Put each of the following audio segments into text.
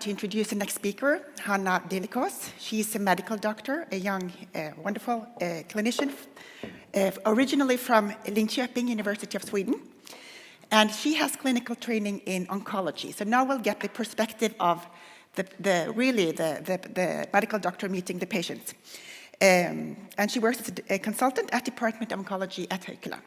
To introduce the next speaker, Hanna Dillekås. She's a medical doctor, a young, wonderful clinician, originally from Linköping, University of Sweden. And she has clinical training in oncology. So now we'll get the perspective of the medical doctor meeting the patients. And she works as a consultant at Department of Oncology at Haukeland.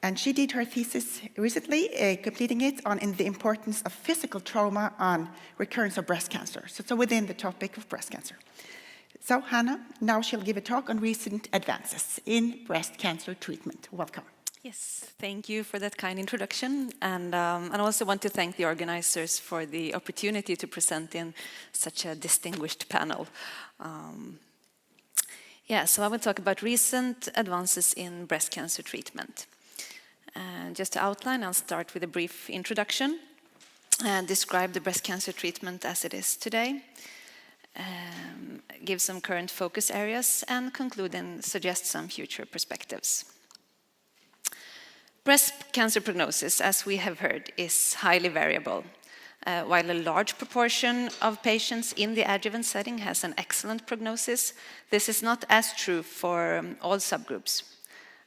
And she did her thesis recently, completing it on the importance of physical trauma on recurrence of breast cancer, so within the topic of breast cancer. So Hanna, now she'll give a talk on recent advances in breast cancer treatment. Welcome. Yes, thank you for that kind introduction. And I also want to thank the organizers for the opportunity to present in such a distinguished panel. So I will talk about recent advances in breast cancer treatment. And just to outline, I'll start with a brief introduction and describe the breast cancer treatment as it is today, give some current focus areas, and conclude and suggest some future perspectives. Breast cancer prognosis, as we have heard, is highly variable. While a large proportion of patients in the adjuvant setting has an excellent prognosis, this is not as true for all subgroups.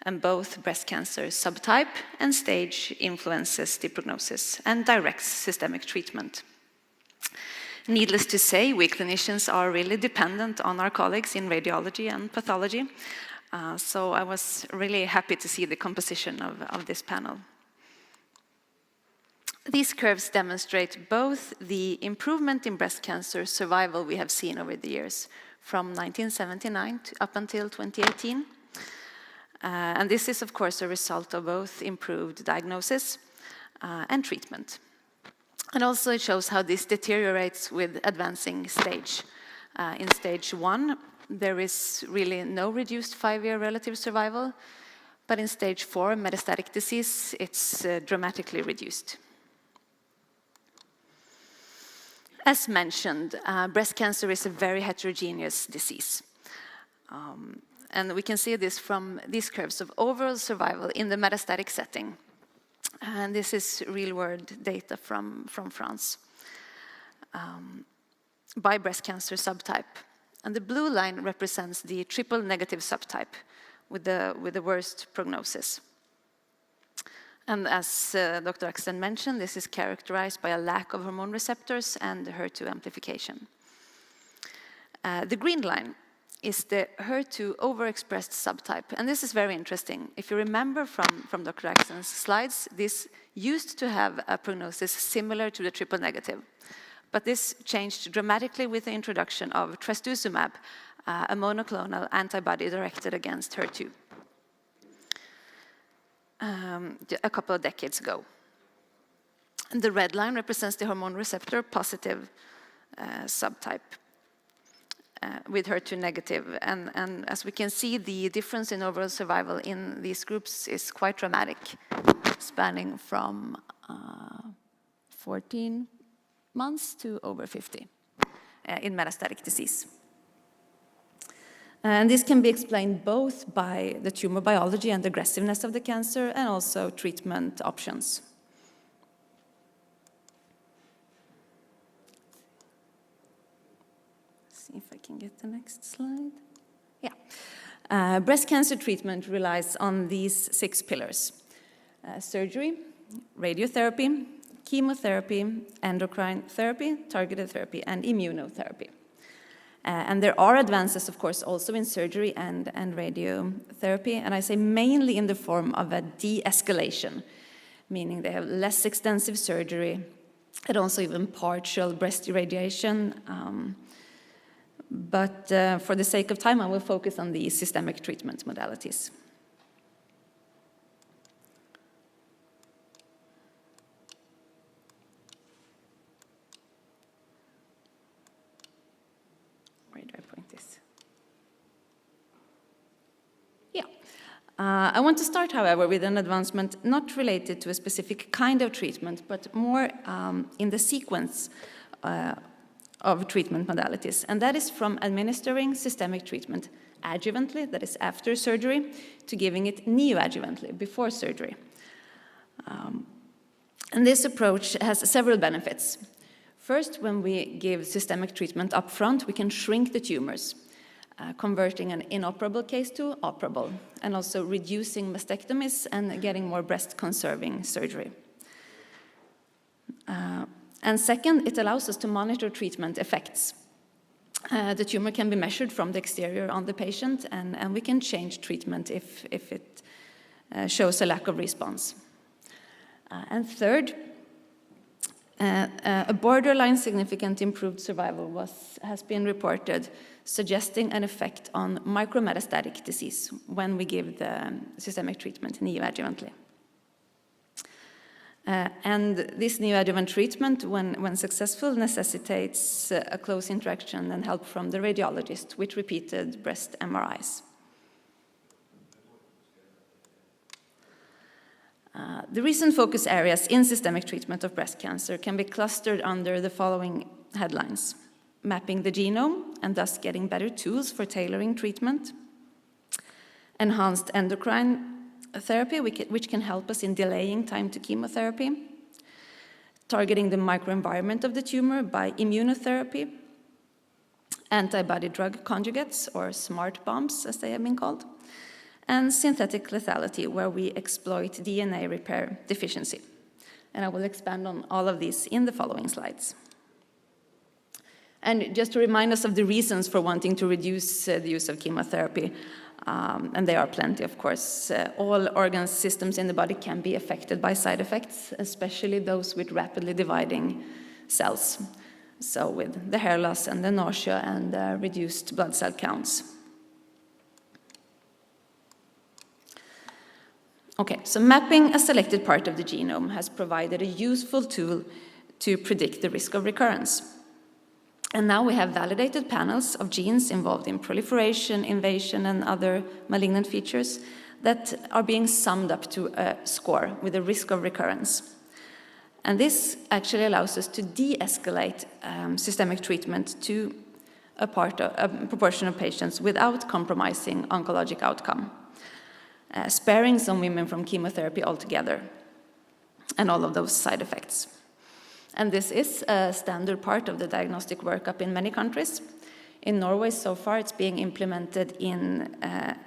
And both breast cancer subtype and stage influences the prognosis and directs systemic treatment. Needless to say, we clinicians are really dependent on our colleagues in radiology and pathology. So I was really happy to see the composition of this panel. These curves demonstrate both the improvement in breast cancer survival we have seen over the years, from 1979 up until 2018. And this is, of course, a result of both improved diagnosis and treatment. And also it shows how this deteriorates with advancing stage. In stage 1, there is really no reduced 5-year relative survival, but in stage 4, metastatic disease, it's dramatically reduced. As mentioned, breast cancer is a very heterogeneous disease. And we can see this from these curves of overall survival in the metastatic setting. And this is real-world data from France by breast cancer subtype. And the blue line represents the triple-negative subtype with the worst prognosis. And as Dr. Axel mentioned, this is characterized by a lack of hormone receptors and HER2 amplification. The green line is the HER2 overexpressed subtype. And this is very interesting. If you remember from Dr. Axel's slides, this used to have a prognosis similar to the triple negative. But this changed dramatically with the introduction of trastuzumab, a monoclonal antibody directed against HER2, a couple of decades ago. And the red line represents the hormone receptor positive subtype. With HER2 negative. And as we can see, the difference in overall survival in these groups is quite dramatic, spanning from 14 months to over 50 in metastatic disease. And this can be explained both by the tumor biology and aggressiveness of the cancer and also treatment options. If I can get the next slide. Breast cancer treatment relies on these 6 pillars. Surgery, radiotherapy, chemotherapy, endocrine therapy, targeted therapy, and immunotherapy. And there are advances, of course, also in surgery and radiotherapy, and I say mainly in the form of a de-escalation, meaning they have less extensive surgery and also even partial breast irradiation. But for the sake of time, I will focus on the systemic treatment modalities. Where do I point this? I want to start, however, with an advancement not related to a specific kind of treatment, but more in the sequence of treatment modalities, and that is from administering systemic treatment adjuvantly, that is after surgery, to giving it neoadjuvantly, before surgery. And this approach has several benefits. First, when we give systemic treatment upfront, we can shrink the tumors, converting an inoperable case to operable, and also reducing mastectomies and getting more breast-conserving surgery. And second, it allows us to monitor treatment effects. The tumor can be measured from the exterior on the patient, and we can change treatment if it shows a lack of response. And third, a borderline significant improved survival has been reported, suggesting an effect on micrometastatic disease when we give the systemic treatment neoadjuvantly. And this neoadjuvant treatment, when successful, necessitates a close interaction and help from the radiologist with repeated breast MRIs. The recent focus areas in systemic treatment of breast cancer can be clustered under the following headlines: mapping the genome and thus getting better tools for tailoring treatment, enhanced endocrine therapy, which can help us in delaying time to chemotherapy, targeting the microenvironment of the tumor by immunotherapy, antibody drug conjugates, or smart bombs as they have been called, and synthetic lethality, where we exploit DNA repair deficiency. And I will expand on all of these in the following slides. And just to remind us of the reasons for wanting to reduce the use of chemotherapy, and there are plenty, of course. All organ systems in the body can be affected by side effects, especially those with rapidly dividing cells. So with the hair loss and the nausea and reduced blood cell counts. Okay, so mapping a selected part of the genome has provided a useful tool to predict the risk of recurrence. And now we have validated panels of genes involved in proliferation, invasion, and other malignant features that are being summed up to a score with a risk of recurrence. And this actually allows us to de-escalate systemic treatment to a proportion of patients without compromising oncologic outcome, sparing some women from chemotherapy altogether, and all of those side effects. And this is a standard part of the diagnostic workup in many countries. In Norway, so far, it's being implemented in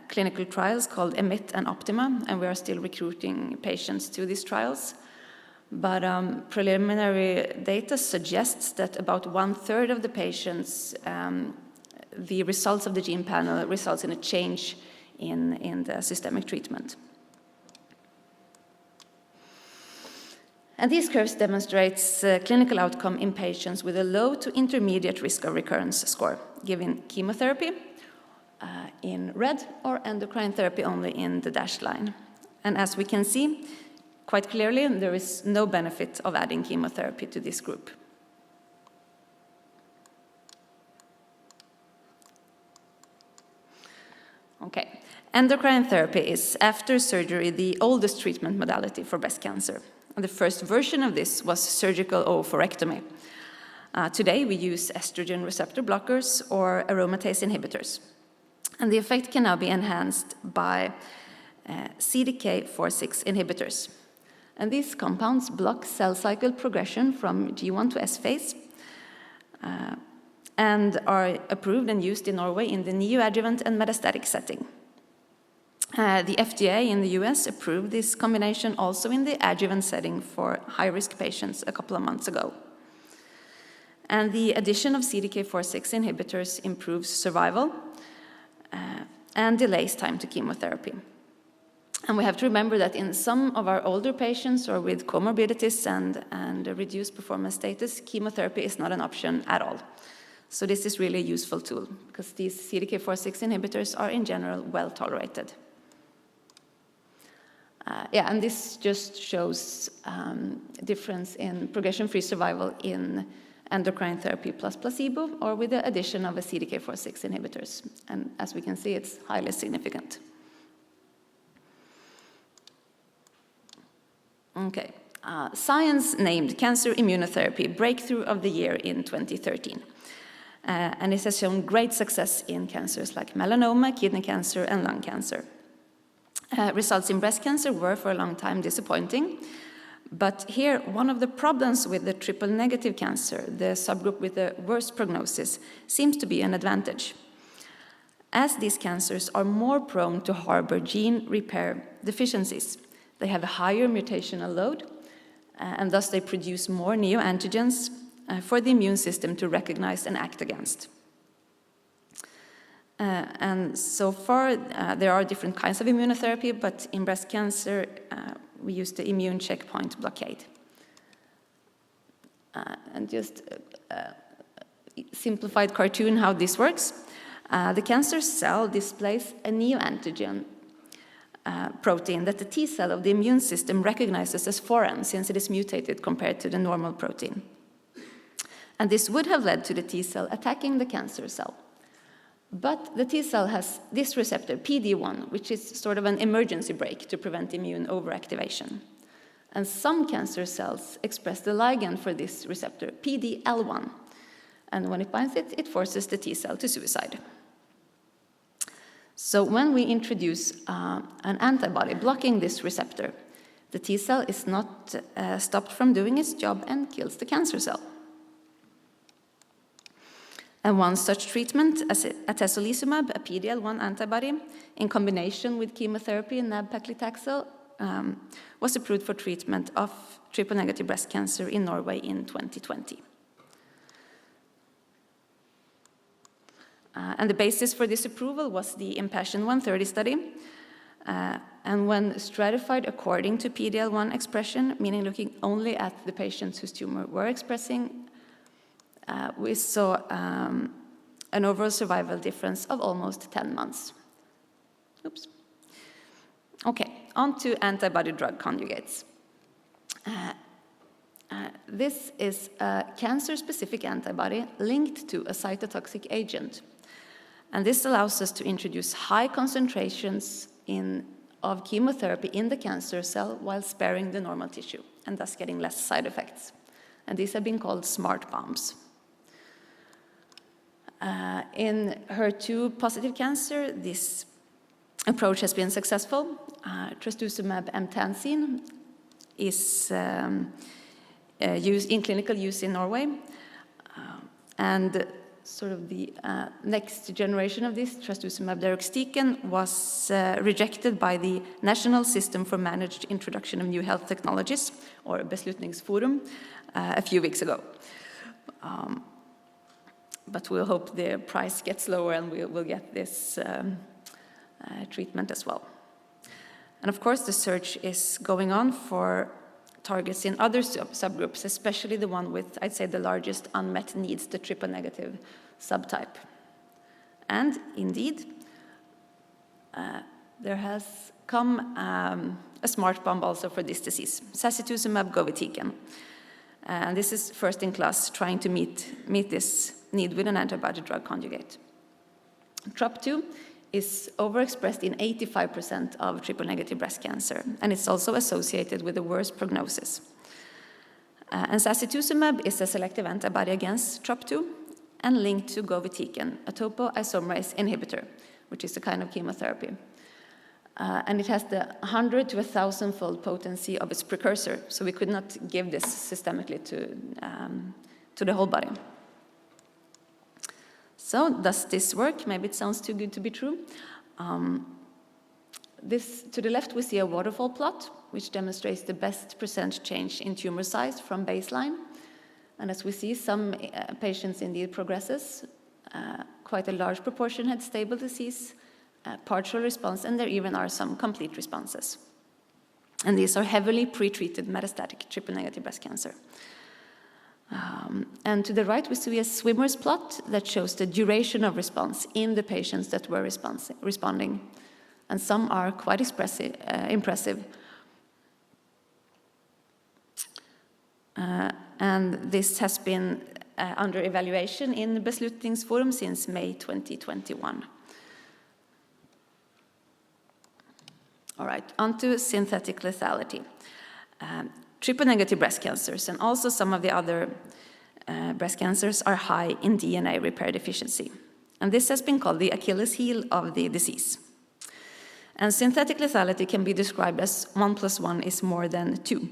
clinical trials called EMIT and OPTIMA, and we are still recruiting patients to these trials. But preliminary data suggests that about 1/3 of the patients, the results of the gene panel results in a change in the systemic treatment. And these curves demonstrates clinical outcome in patients with a low to intermediate risk of recurrence score, given chemotherapy in red or endocrine therapy only in the dashed line. And as we can see quite clearly, there is no benefit of adding chemotherapy to this group. Okay, endocrine therapy is, after surgery, the oldest treatment modality for breast cancer. The first version of this was surgical oophorectomy. Today, we use estrogen receptor blockers or aromatase inhibitors. And the effect can now be enhanced by CDK4/6 inhibitors. And these compounds block cell cycle progression from G1 to S phase and are approved and used in Norway in the neoadjuvant and metastatic setting. The FDA in the US approved this combination also in the adjuvant setting for high-risk patients a couple of months ago. And the addition of CDK4/6 inhibitors improves survival and delays time to chemotherapy. And we have to remember that in some of our older patients or with comorbidities and a reduced performance status, chemotherapy is not an option at all. So this is really a useful tool because these CDK4/6 inhibitors are in general well tolerated. And this just shows difference in progression-free survival in endocrine therapy plus placebo or with the addition of a CDK4/6 inhibitors. And as we can see, it's highly significant. Okay, Science named cancer immunotherapy Breakthrough of the Year in 2013. And it has shown great success in cancers like melanoma, kidney cancer, and lung cancer. Results in breast cancer were for a long time disappointing, But here, one of the problems with the triple-negative cancer, the subgroup with the worst prognosis, seems to be an advantage, as these cancers are more prone to harbor gene repair deficiencies. They have a higher mutational load, and thus they produce more neoantigens for the immune system to recognize and act against. And so far, there are different kinds of immunotherapy, but in breast cancer, we use the immune checkpoint blockade. And just a simplified cartoon how this works. The cancer cell displays a neoantigen protein that the T cell of the immune system recognizes as foreign, since it is mutated compared to the normal protein. And this would have led to the T cell attacking the cancer cell. But the T cell has this receptor, PD-1, which is sort of an emergency brake to prevent immune overactivation. And some cancer cells express the ligand for this receptor, PD-L1. And when it binds it, it forces the T cell to suicide. So when we introduce an antibody blocking this receptor, the T cell is not stopped from doing its job and kills the cancer cell. And one such treatment, atezolizumab, a PD-L1 antibody, in combination with chemotherapy and nab-paclitaxel, was approved for treatment of triple-negative breast cancer in Norway in 2020. And the basis for this approval was the Impassion 130 study. And when stratified according to PD-L1 expression, meaning looking only at the patients whose tumor were expressing, we saw an overall survival difference of almost 10 months. Oops. Okay, on to antibody-drug conjugates. This is a cancer-specific antibody linked to a cytotoxic agent. And this allows us to introduce high concentrations of chemotherapy in the cancer cell while sparing the normal tissue, and thus getting less side effects. And these have been called smart bombs. In HER2-positive cancer, this approach has been successful. Trastuzumab emtansine is used in clinical use in Norway. And sort of the next generation of this, trastuzumab deruxtecan, was rejected by the National System for Managed Introduction of New Health Technologies, or Beslutningsforum, a few weeks ago. But we'll hope the price gets lower and we'll get this treatment as well. And of course, the search is going on for targets in other subgroups, especially the one with, I'd say, the largest unmet needs, the triple-negative subtype. And indeed, there has come a smart bomb also for this disease, sacituzumab govitecan. And this is first-in-class, trying to meet this need with an antibody-drug conjugate. TROP2 is overexpressed in 85% of triple-negative breast cancer, and it's also associated with the worst prognosis. And sacituzumab is a selective antibody against TROP2 and linked to govitecan, a topoisomerase inhibitor, which is a kind of chemotherapy. And it has the 100 to 1,000-fold potency of its precursor, so we could not give this systemically to the whole body. So does this work? Maybe it sounds too good to be true. To the left, we see a waterfall plot, which demonstrates the best % change in tumor size from baseline. And as we see, some patients indeed progresses. Quite a large proportion had stable disease, partial response, and there even are some complete responses. And these are heavily pretreated metastatic triple-negative breast cancer. And to the right, we see a swimmer's plot that shows the duration of response in the patients that were responding. And some are quite impressive. And this has been under evaluation in the Beslutningsforum since May 2021. All right, on to synthetic lethality. Triple-negative breast cancers and also some of the other breast cancers are high in DNA repair deficiency. And this has been called the Achilles heel of the disease. And synthetic lethality can be described as 1 + 1 is more than 2.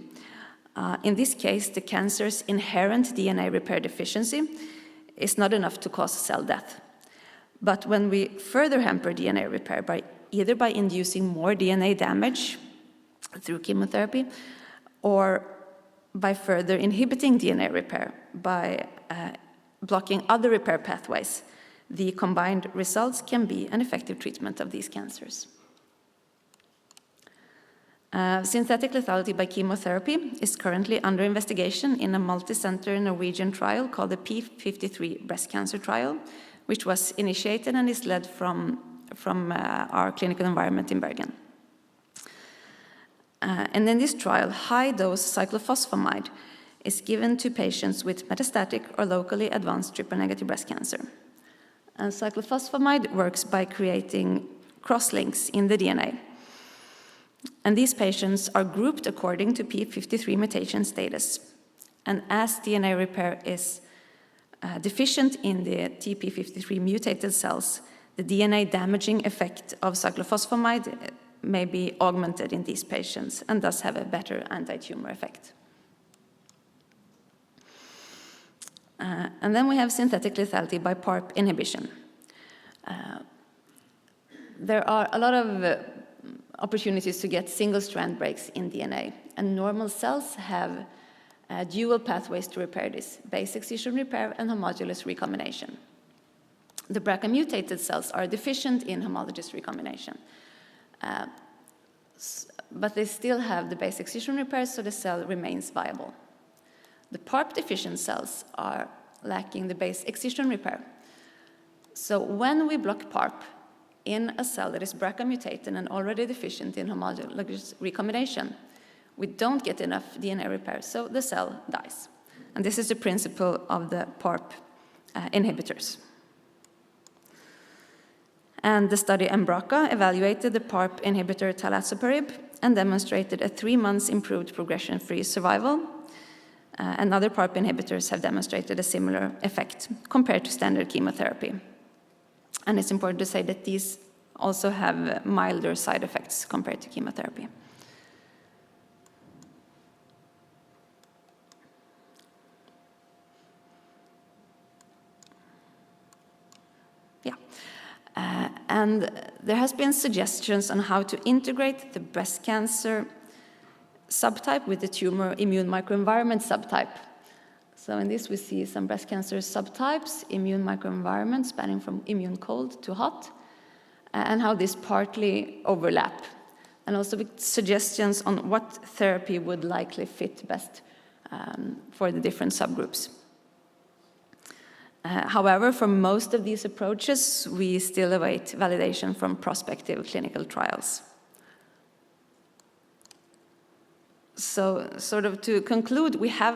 In this case, the cancer's inherent DNA repair deficiency is not enough to cause cell death. But when we further hamper DNA repair either by inducing more DNA damage through chemotherapy or by further inhibiting DNA repair by blocking other repair pathways, the combined results can be an effective treatment of these cancers. Synthetic lethality by chemotherapy is currently under investigation in a multi-center Norwegian trial called the P53 breast cancer trial, which was initiated and is led from our clinical environment in Bergen. And in this trial, high-dose cyclophosphamide is given to patients with metastatic or locally advanced triple-negative breast cancer. And cyclophosphamide works by creating crosslinks in the DNA. And these patients are grouped according to P53 mutation status. And as DNA repair is deficient in the TP53 mutated cells, the DNA damaging effect of cyclophosphamide may be augmented in these patients and thus have a better anti-tumor effect. And then we have synthetic lethality by PARP inhibition. There are a lot of opportunities to get single-strand breaks in DNA, and normal cells have dual pathways to repair this: base excision repair and homologous recombination. The BRCA-mutated cells are deficient in homologous recombination, but they still have the base excision repair, so the cell remains viable. The PARP-deficient cells are lacking the base excision repair. So when we block PARP in a cell that is BRCA-mutated and already deficient in homologous recombination, we don't get enough DNA repair, so the cell dies. And this is the principle of the PARP inhibitors. And the study EMBRACA evaluated the PARP inhibitor talazoparib and demonstrated a 3 months improved progression-free survival. And other PARP inhibitors have demonstrated a similar effect compared to standard chemotherapy. And it's important to say that these also have milder side effects compared to chemotherapy. And there has been suggestions on how to integrate the breast cancer subtype with the tumor immune microenvironment subtype. So in this we see some breast cancer subtypes, immune microenvironment spanning from immune cold to hot, and how this partly overlap. And also with suggestions on what therapy would likely fit best for the different subgroups. However, for most of these approaches, we still await validation from prospective clinical trials. So, sort of to conclude, we have,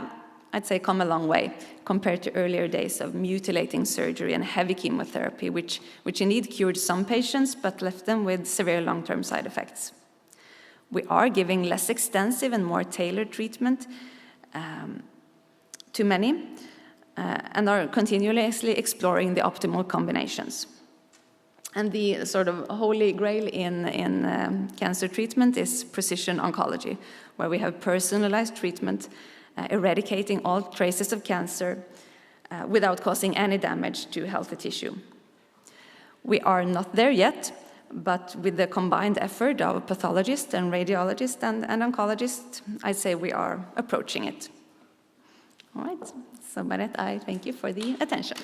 I'd say, come a long way compared to earlier days of mutilating surgery and heavy chemotherapy, which indeed cured some patients, but left them with severe long-term side effects. We are giving less extensive and more tailored treatment to many, and are continuously exploring the optimal combinations. And the sort of holy grail in cancer treatment is precision oncology, where we have personalized treatment, eradicating all traces of cancer without causing any damage to healthy tissue. We are not there yet, but with the combined effort of pathologists and radiologists and oncologists, I'd say we are approaching it. All right, so by that, I thank you for the attention.